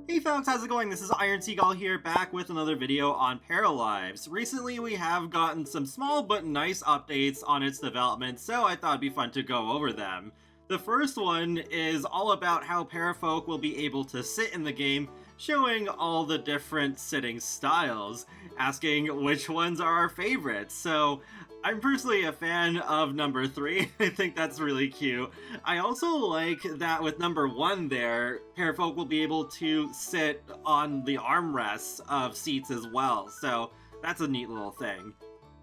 Hey folks, how's it going? This is Iron Seagull here, back with another video on Paralives. Recently we have gotten some small but nice updates on its development, so I thought it'd be fun to go over them. The first one is all about how Parafolk will be able to sit in the game, showing all the different sitting styles, asking which ones are our favorites. So I'm personally a fan of number 3. I think that's really cute. I also like that with number 1 there, Parafolk will be able to sit on the armrests of seats as well, so that's a neat little thing.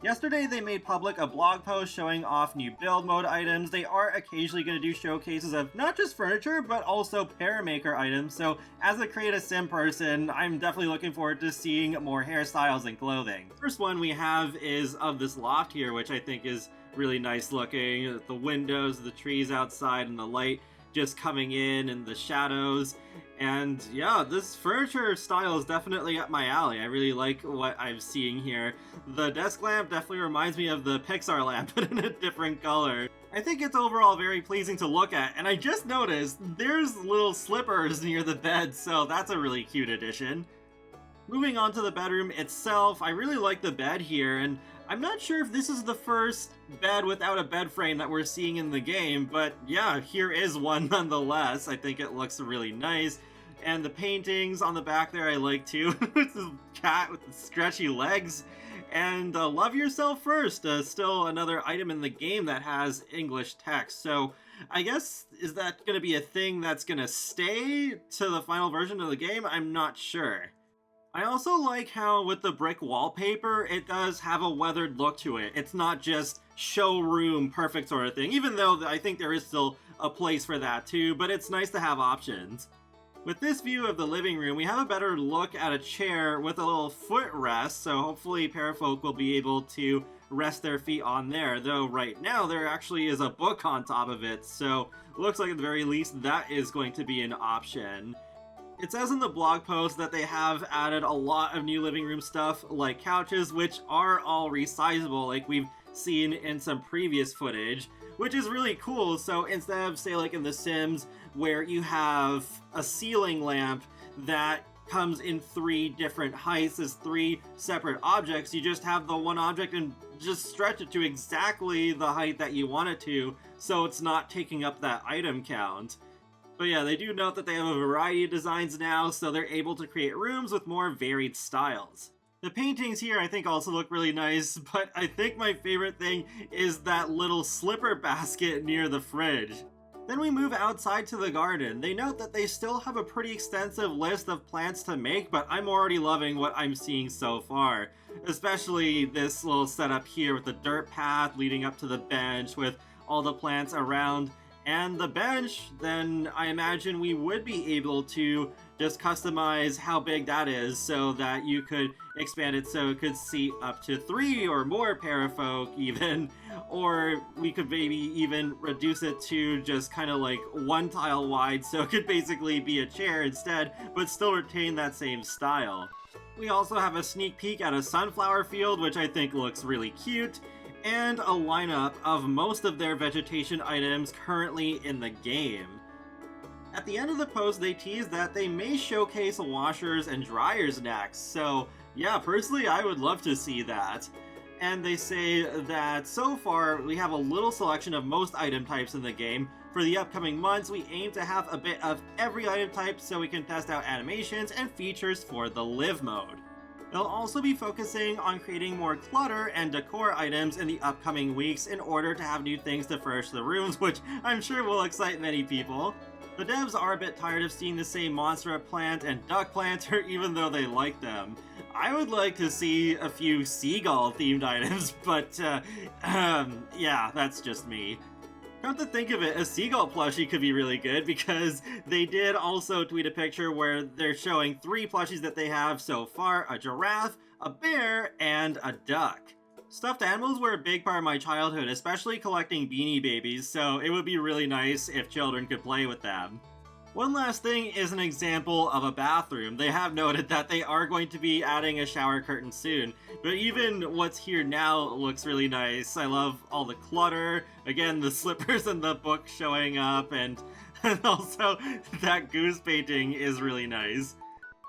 Yesterday they made public a blog post showing off new build mode items. They are occasionally going to do showcases of not just furniture, but also Paramaker items, so as a Create a Sim person, I'm definitely looking forward to seeing more hairstyles and clothing. First one we have is of this loft here, which I think is really nice looking. The windows, the trees outside, and the light just coming in and the shadows. And yeah, this furniture style is definitely up my alley. I really like what I'm seeing here. The desk lamp definitely reminds me of the Pixar lamp, but in a different color. I think it's overall very pleasing to look at, and I just noticed there's little slippers near the bed, so that's a really cute addition. Moving on to the bedroom itself, I really like the bed here, and I'm not sure if this is the first bed without a bed frame that we're seeing in the game, but yeah, here is one nonetheless. I think it looks really nice. And the paintings on the back there I like too. It's a cat with stretchy legs. And Love Yourself First, still another item in the game that has English text. So I guess, is that going to be a thing that's going to stay to the final version of the game? I'm not sure. I also like how with the brick wallpaper, it does have a weathered look to it. It's not just showroom perfect sort of thing, even though I think there is still a place for that too, but it's nice to have options. With this view of the living room, we have a better look at a chair with a little footrest, so hopefully Parafolk will be able to rest their feet on there, though right now there actually is a book on top of it, so looks like at the very least that is going to be an option. It says in the blog post that they have added a lot of new living room stuff, like couches, which are all resizable like we've seen in some previous footage, which is really cool. So instead of, say, like in The Sims, where you have a ceiling lamp that comes in 3 different heights as 3 separate objects, you just have the one object and just stretch it to exactly the height that you want it to, so it's not taking up that item count. But yeah, they do note that they have a variety of designs now, so they're able to create rooms with more varied styles. The paintings here I think also look really nice, but I think my favorite thing is that little slipper basket near the fridge. Then we move outside to the garden. They note that they still have a pretty extensive list of plants to make, but I'm already loving what I'm seeing so far. Especially this little setup here with the dirt path leading up to the bench with all the plants around. And the bench, then I imagine we would be able to just customize how big that is so that you could expand it so it could seat up to 3 or more Parafolk even, or we could maybe even reduce it to just kind of like 1 tile wide so it could basically be a chair instead, but still retain that same style. We also have a sneak peek at a sunflower field, which I think looks really cute, and a lineup of most of their vegetation items currently in the game. At the end of the post, they tease that they may showcase washers and dryers next, so yeah, personally I would love to see that. And they say that so far we have a little selection of most item types in the game. For the upcoming months, we aim to have a bit of every item type so we can test out animations and features for the live mode. They'll also be focusing on creating more clutter and decor items in the upcoming weeks in order to have new things to furnish the rooms, which I'm sure will excite many people. The devs are a bit tired of seeing the same monster plant and duck planter even though they like them. I would like to see a few Seagull themed items, but yeah, that's just me. Come to think of it, a Seagull plushie could be really good because they did also tweet a picture where they're showing 3 plushies that they have so far: a giraffe, a bear, and a duck. Stuffed animals were a big part of my childhood, especially collecting Beanie Babies, so it would be really nice if children could play with them. One last thing is an example of a bathroom. They have noted that they are going to be adding a shower curtain soon, but even what's here now looks really nice. I love all the clutter, again the slippers and the book showing up, and And also, that goose painting is really nice.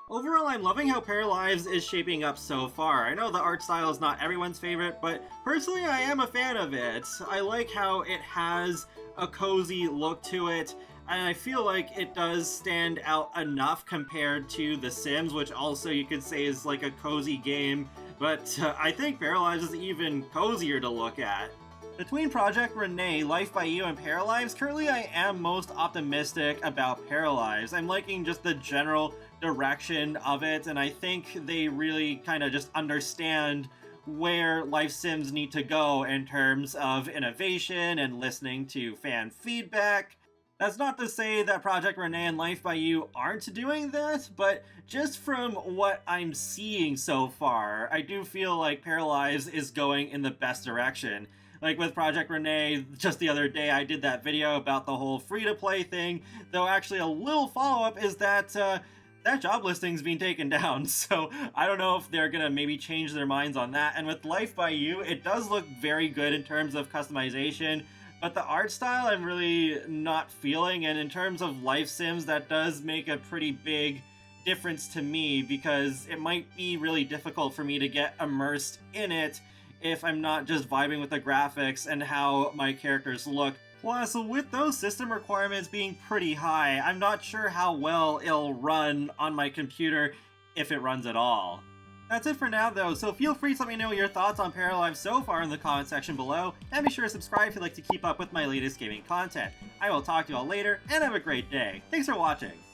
Overall, I'm loving how Paralives is shaping up so far. I know the art style is not everyone's favorite, but personally I am a fan of it. I like how it has a cozy look to it, and I feel like it does stand out enough compared to The Sims, which also you could say is like a cozy game, but I think Paralives is even cozier to look at. Between Project Renee, Life by You, and Paralives, currently I am most optimistic about Paralives. I'm liking just the general direction of it, and I think they really kind of just understand where life sims need to go in terms of innovation and listening to fan feedback. That's not to say that Project Renee and Life by You aren't doing that, but just from what I'm seeing so far, I do feel like Paralives is going in the best direction. Like with Project Renee, just the other day I did that video about the whole free-to-play thing, though actually a little follow-up is that that job listing's being taken down, so I don't know if they're gonna maybe change their minds on that. And with Life by You, it does look very good in terms of customization, but the art style I'm really not feeling, and in terms of life sims, that does make a pretty big difference to me, because it might be really difficult for me to get immersed in it if I'm not just vibing with the graphics and how my characters look. Plus, with those system requirements being pretty high, I'm not sure how well it'll run on my computer, if it runs at all. That's it for now though, so feel free to let me know your thoughts on Paralives so far in the comment section below, and be sure to subscribe if you'd like to keep up with my latest gaming content. I will talk to you all later, and have a great day. Thanks for watching!